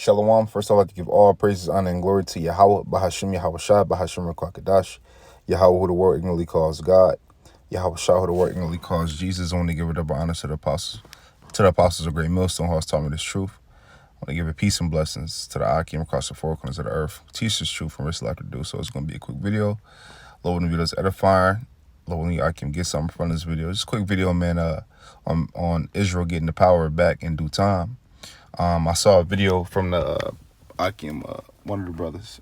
Shalom. First, I'd like to give all praises, honor, and glory to Yahweh, Bahashim Yahweh Shah, Bahashim Kwakadash, Yahweh, who the world ignorantly calls God, Yahweh Shah, who the world ignorantly calls Jesus. I want to give it double honor to the apostles of Great Millstone, who has taught me this truth. I want to give it peace and blessings to the Akim across the four corners of the earth. Teach this truth and risk life to do so. It's going to be a quick video. Lord, when the video is edifying, Lord, when I can get something from this video. Just a quick video, man, on Israel getting the power back in due time. I saw a video from the Akim, one of the brothers,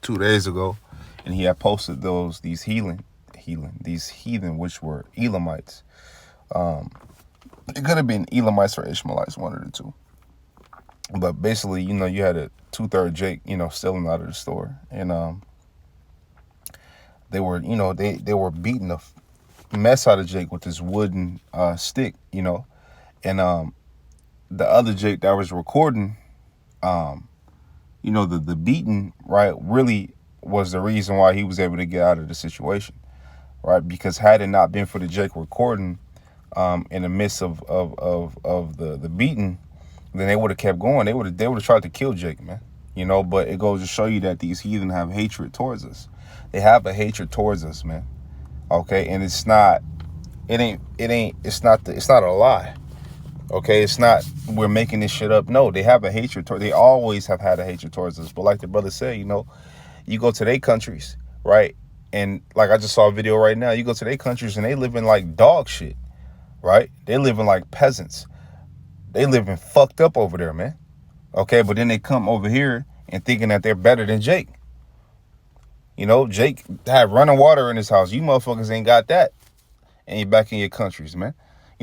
2 days ago, and he had posted these heathen, which were Elamites. It could have been Elamites or Ishmaelites, one of the two. But basically, you had a 2/3 Jake, stealing out of the store, and they were, they were beating the mess out of Jake with this wooden stick, and the other Jake that was recording, the beating, right, really was the reason why he was able to get out of the situation, right? Because had it not been for the Jake recording, in the midst of the beating, then they would have kept going. They would have tried to kill Jake, man. But it goes to show you that these heathen have hatred towards us. They have a hatred towards us, man. Okay, and it's not a lie. Okay, it's not we're making this shit up. No, they have a hatred they always have had a hatred towards us. But like the brother said, you go to their countries, right? And like I just saw a video right now, you go to their countries and they live in like dog shit, right? They live in like peasants. They live in fucked up over there, man. Okay, but then they come over here and thinking that they're better than Jake. Jake had running water in his house. You motherfuckers ain't got that. And you're back in your countries, man.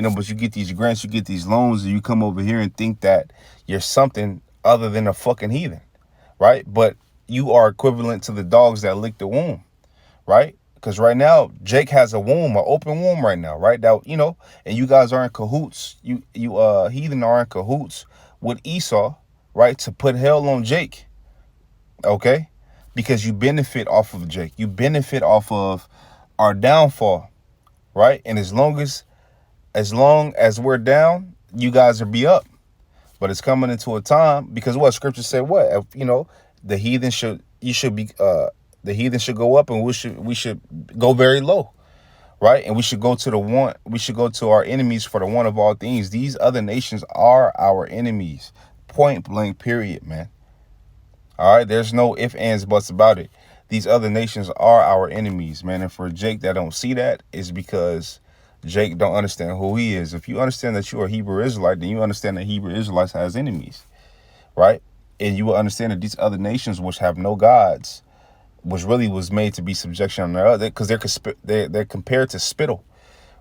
But you get these grants, you get these loans, and you come over here and think that you're something other than a fucking heathen, right? But you are equivalent to the dogs that lick the womb, right? Because right now, Jake has a womb, an open womb right now, right? That, and you guys are in cahoots. You heathen are in cahoots with Esau, right? To put hell on Jake, okay? Because you benefit off of Jake. You benefit off of our downfall, right? And as long as we're down, you guys will be up. But it's coming into a time, because what scripture said, the heathen should go up and we should go very low, right? And we should go to our enemies for the one of all things. These other nations are our enemies, point blank, period, man. All right, there's no ifs, ands, buts about it. These other nations are our enemies, man. And for Jake that don't see that, is because Jake don't understand who he is. If you understand that you are a Hebrew Israelite, then you understand that Hebrew Israelites has enemies, right? And you will understand that these other nations, which have no gods, which really was made to be subjection on their other, because they're compared to spittle,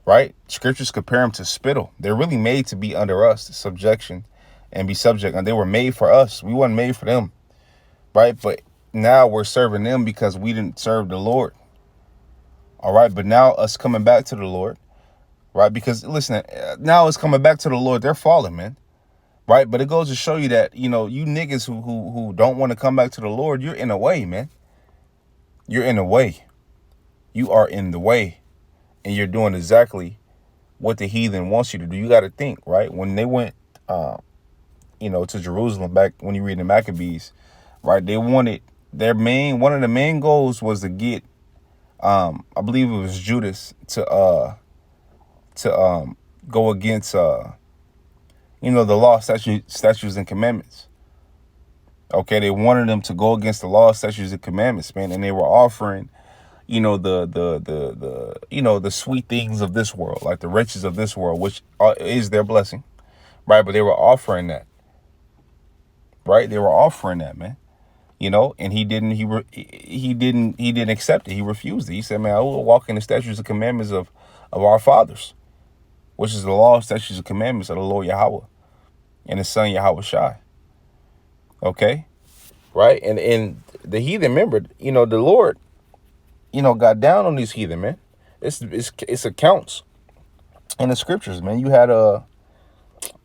right? Scriptures compare them to spittle. They're really made to be under us, subjection, and be subject. And they were made for us. We weren't made for them, right? But now we're serving them because we didn't serve the Lord. All right, but now us coming back to the Lord, right? Because listen, now it's coming back to the Lord. They're falling, man. Right? But it goes to show you that, you niggas who don't want to come back to the Lord, you're in a way, man. You're in a way. You are in the way. And you're doing exactly what the heathen wants you to do. You got to think, right? When they went, to Jerusalem back when you read the Maccabees, right? They wanted one of the main goals was to get, I believe it was Judas to go against, the law, statutes, and commandments. Okay, they wanted them to go against the law, statutes, and commandments, man, and they were offering, the sweet things of this world, like the riches of this world, which is their blessing, right? But they were offering that, right? They were offering that, man, and he didn't accept it. He refused it. He said, man, I will walk in the statutes and commandments of our fathers, which is the law, statutes, and commandments of the Lord Yahweh and his son Yahweh Shai. Okay, right? And the heathen remembered, the Lord, got down on these heathen, man. It's accounts in the scriptures, man. You had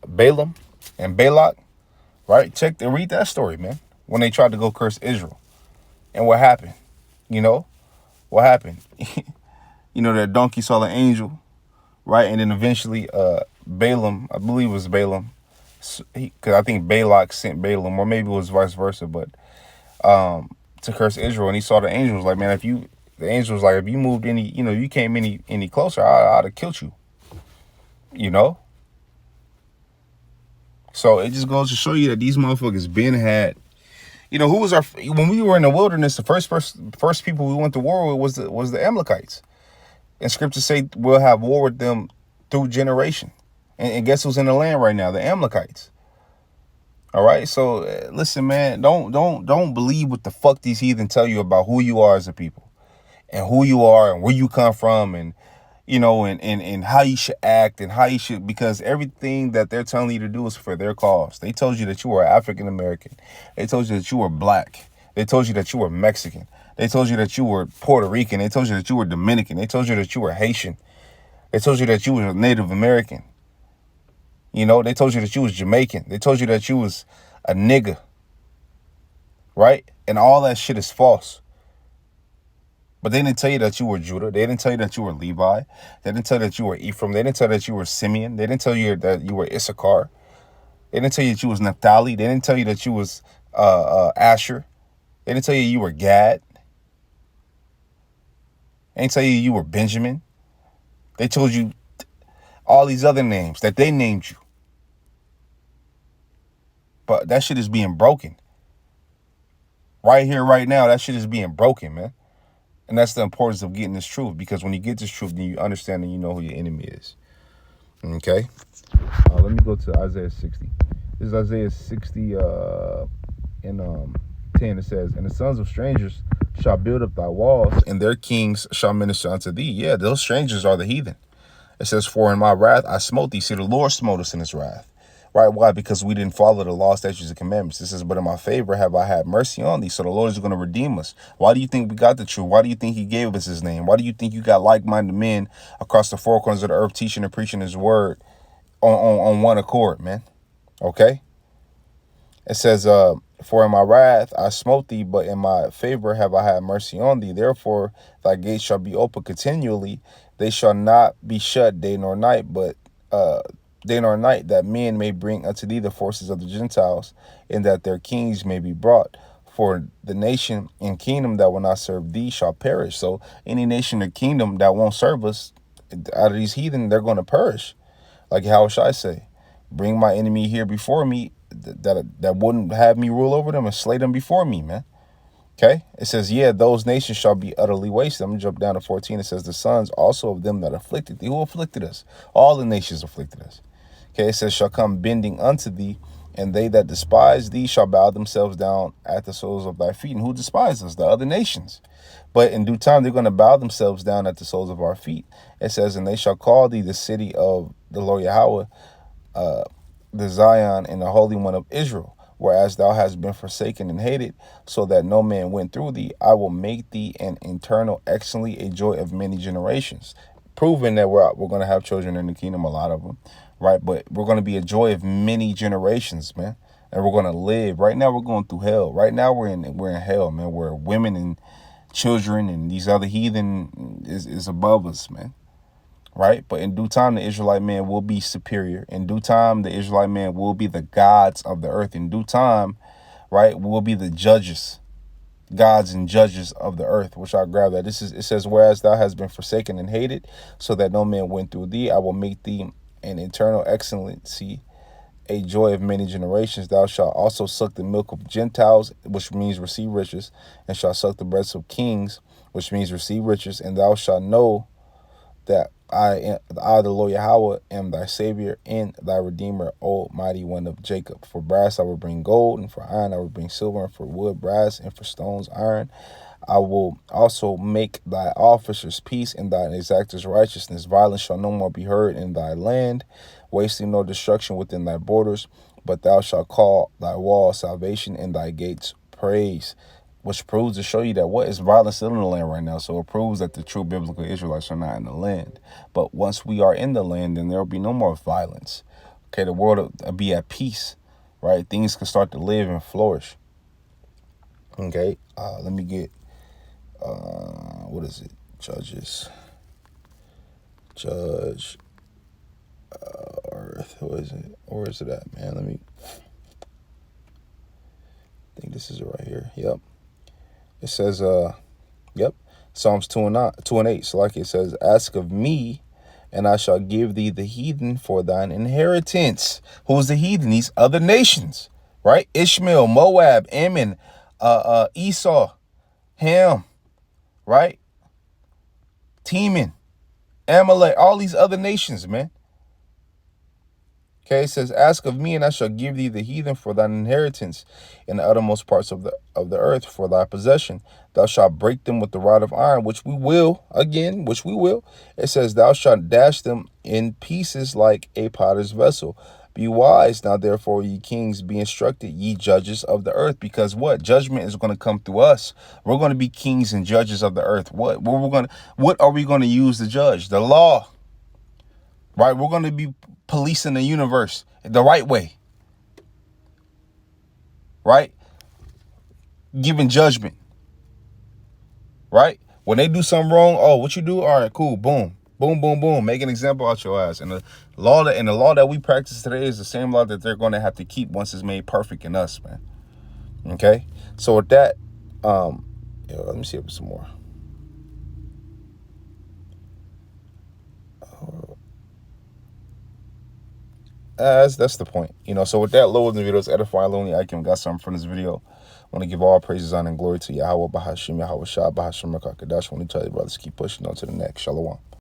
Balaam and Balak, right? Check and read that story, man. When they tried to go curse Israel, and what happened? What happened? That donkey saw the angel, right? And then eventually, Balaam, I believe it was Balaam, because I think Balak sent Balaam, or maybe it was vice versa, but to curse Israel, and he saw the angels like, man, the angels like, if you moved any, you came any closer, I'd have killed you, you know. So it just goes to show you that these motherfuckers been had. Who was when we were in the wilderness, the first people we went to war with was the Amalekites. And scriptures say we'll have war with them through generation. And guess who's in the land right now? The Amalekites. All right. So listen, man, don't believe what the fuck these heathen tell you about who you are as a people, and who you are, and where you come from, and and how you should act, and how you should, because everything that they're telling you to do is for their cause. They told you that you were African American. They told you that you were black. They told you that you were Mexican. They told you that you were Puerto Rican. They told you that you were Dominican. They told you that you were Haitian. They told you that you were Native American. They told you that you was Jamaican. They told you that you was a nigga. Right? And all that shit is false. But they didn't tell you that you were Judah. They didn't tell you that you were Levi. They didn't tell you that you were Ephraim. They didn't tell you that you were Simeon. They didn't tell you that you were Issachar. They didn't tell you that you was Naphtali. They didn't tell you that you was Asher. They didn't tell you you were Gad. They didn't tell you you were Benjamin. They told you all these other names that they named you. But that shit is being broken. Right here, right now, that shit is being broken, man. And that's the importance of getting this truth, because when you get this truth, then you understand and you know who your enemy is. Okay? Let me go to Isaiah 60. This is Isaiah 60 in 10. It says, and the sons of strangers shall build up thy walls, and their kings shall minister unto thee. Yeah, those strangers are the heathen. It says, for in my wrath I smote thee. See, the Lord smote us in his wrath. Right? Why? Because we didn't follow the law, statutes, and commandments. It says, but in my favor have I had mercy on thee. So the Lord is going to redeem us. Why do you think we got the truth? Why do you think he gave us his name? Why do you think you got like-minded men across the four corners of the earth teaching and preaching his word on one accord, man? Okay? It says, for in my wrath I smote thee, but in my favor have I had mercy on thee. Therefore thy gates shall be open continually. They shall not be shut day nor night, but day nor night, that men may bring unto thee the forces of the Gentiles, and that their kings may be brought. For the nation and kingdom that will not serve thee shall perish. So any nation or kingdom that won't serve us, out of these heathen, they're going to perish. Like how should I say? Bring my enemy here before me, that wouldn't have me rule over them, and slay them before me, man. Okay, it says, yeah, those nations shall be utterly wasted. I'm going to jump down to 14. It says, the sons also of them that afflicted thee. Who afflicted us? All the nations afflicted us. Okay, it says, shall come bending unto thee, and they that despise thee shall bow themselves down at the soles of thy feet. And who despise us? The other nations. But in due time, they're going to bow themselves down at the soles of our feet. It says, and they shall call thee the city of the Lord Yahweh, the Zion, and the Holy One of Israel. Whereas thou hast been forsaken and hated, so that no man went through thee, I will make thee an eternal excellently, a joy of many generations. Proving that we're going to have children in the kingdom, a lot of them, right? But we're going to be a joy of many generations, man. And we're going to live. Right now, we're going through hell. Right now, we're in hell, man. Where women and children and these other heathen is above us, man. Right? But in due time, the Israelite man will be superior. In due time, the Israelite man will be the gods of the earth. In due time, right, we'll be the judges, gods and judges of the earth, which I'll grab that. It says, whereas thou hast been forsaken and hated, so that no man went through thee, I will make thee an eternal excellency, a joy of many generations. Thou shalt also suck the milk of Gentiles, which means receive riches, and shalt suck the breast of kings, which means receive riches, and thou shalt know that I, the Lord Yahweh, am thy Savior and thy Redeemer, O mighty one of Jacob. For brass I will bring gold, and for iron I will bring silver, and for wood brass, and for stones iron. I will also make thy officers peace, and thy exactors righteousness. Violence shall no more be heard in thy land, wasting nor destruction within thy borders. But thou shalt call thy wall salvation, and thy gates praise. Which proves to show you that what is violence still in the land right now. So it proves that the true biblical Israelites are not in the land. But once we are in the land, then there will be no more violence. Okay, the world will be at peace, right? Things can start to live and flourish. Okay, let me get, what is it? Judge Earth. Who is it? Where is it at, man? Let me. I think this is it right here. Yep. It says, yep. Psalms 2 and 8. So like it says, ask of me, and I shall give thee the heathen for thine inheritance. Who's the heathen? These other nations, right? Ishmael, Moab, Ammon, Esau, Ham, right? Teman, Amalek, all these other nations, man. Okay, it says, ask of me, and I shall give thee the heathen for thine inheritance in the uttermost parts of the earth for thy possession. Thou shalt break them with the rod of iron, which we will, again, which we will. It says, thou shalt dash them in pieces like a potter's vessel. Be wise now, therefore, ye kings, be instructed, ye judges of the earth. Because what? Judgment is going to come through us. We're going to be kings and judges of the earth. What are we going to use to judge? The law. Right? We're going to be policing the universe the right way. Right? Giving judgment. Right? When they do something wrong, oh, what you do? All right, cool. Boom. Boom, boom, boom. Make an example out your ass. And the law that we practice today is the same law that they're going to have to keep once it's made perfect in us, man. Okay? So with that, let me see if there's some more. That's the point, so with that, low in the videos, edifying lonely icon, got something from this video. I want to give all praises, honor, and glory to Yahweh, Bahashim, Yahweh Shah, Bahashim, Rakakadash. I want to tell you, brothers, keep pushing on to the next. Shalom.